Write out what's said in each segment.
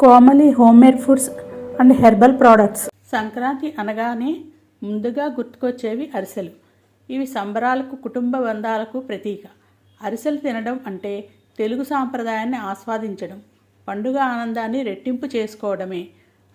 Komali homemade foods and herbal products. Sankranti అనగానే ముందుగా గుర్తుకొచ్చేవి అరిసెలు. ఇవి సంబరాలకు, కుటుంబ బంధాలకు ప్రతీక. అరిసెలు తినడం అంటే తెలుగు సాంప్రదాయాన్ని ఆస్వాదించడం, పండుగ ఆనందాన్ని రెట్టింపు చేసుకోవడమే.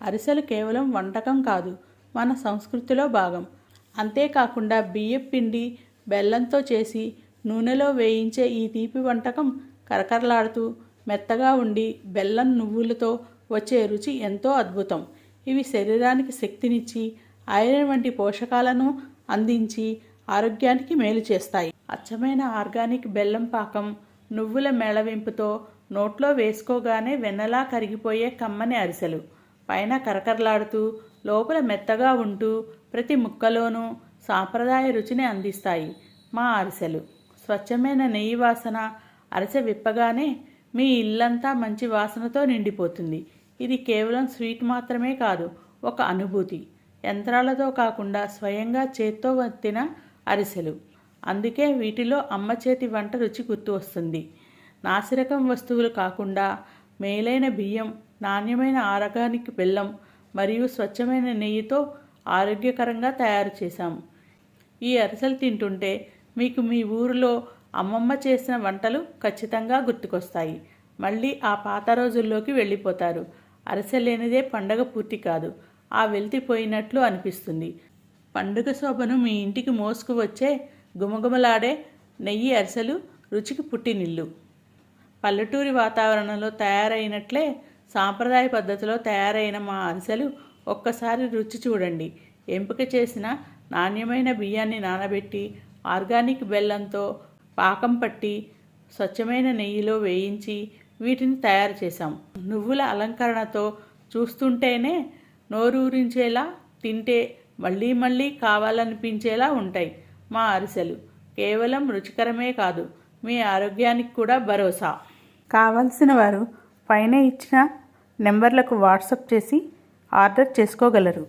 అరిసెలు కేవలం వంటకం కాదు, మన సంస్కృతిలో భాగం. అంతేకాకుండా బియ్యపు పిండి, బెల్లంతో చేసి నూనెలో వేయించే ఈ తీపి వంటకం కరకరలాడుతూ మెత్తగా ఉండి బెల్లం, నువ్వులతో వచ్చే రుచి ఎంతో అద్భుతం. ఇవి శరీరానికి శక్తినిచ్చి ఐరన్ వంటి పోషకాలను అందించి ఆరోగ్యానికి మేలు చేస్తాయి. అచ్చమైన ఆర్గానిక్ బెల్లం పాకం, నువ్వుల మేళవింపుతో నోట్లో వేసుకోగానే వెన్నలా కరిగిపోయే కమ్మని అరిసెలు. పైన కరకరలాడుతూ లోపల మెత్తగా ఉంటూ ప్రతి ముక్కలోనూ సాంప్రదాయ రుచిని అందిస్తాయి మా అరిసెలు. స్వచ్ఛమైన నెయ్యి వాసన అరిసె విప్పగానే మీ ఇల్లంతా మంచి వాసనతో నిండిపోతుంది. ఇది కేవలం స్వీట్ మాత్రమే కాదు, ఒక అనుభూతి. యంత్రాలతో కాకుండా స్వయంగా చేత్తో వత్తిన అరిసెలు. అందుకే వీటిలో అమ్మ చేతి వంట రుచి గుర్తు వస్తుంది. నాసిరకం వస్తువులు కాకుండా మేలైన బియ్యం, నాణ్యమైన ఆర్గానిక్ బెల్లం మరియు స్వచ్ఛమైన నెయ్యితో ఆరోగ్యకరంగా తయారు చేశాము. ఈ అరిసెలు తింటుంటే మీకు మీ ఊరిలో అమ్మమ్మ చేసిన వంటలు ఖచ్చితంగా గుర్తుకొస్తాయి. మళ్ళీ ఆ పాత రోజుల్లోకి వెళ్ళిపోతారు. అరిసె లేనిదే పండగ పూర్తి కాదు, ఆ వెలితిపోయినట్లు అనిపిస్తుంది. పండుగ శోభను మీ ఇంటికి మోసుకు వచ్చే గుమగుమలాడే నెయ్యి అరిసెలు రుచికి పుట్టినిల్లు. పల్లెటూరి వాతావరణంలో తయారైనట్లే సాంప్రదాయ పద్ధతిలో తయారైన మా అరిసెలు ఒక్కసారి రుచి చూడండి. ఎంపిక చేసిన నాణ్యమైన బియ్యాన్ని నానబెట్టి ఆర్గానిక్ బెల్లంతో పాకం పట్టి స్వచ్ఛమైన నెయ్యిలో వేయించి వీటిని తయారు చేశాం. నువ్వుల అలంకరణతో చూస్తుంటేనే నోరూరించేలా, తింటే మళ్ళీ మళ్ళీ కావాలనిపించేలా ఉంటాయి మా అరిసెలు. కేవలం రుచికరమే కాదు, మీ ఆరోగ్యానికి కూడా భరోసా. కావలసిన వారు పైన ఇచ్చిన నెంబర్లకు వాట్సాప్ చేసి ఆర్డర్ చేసుకోగలరు.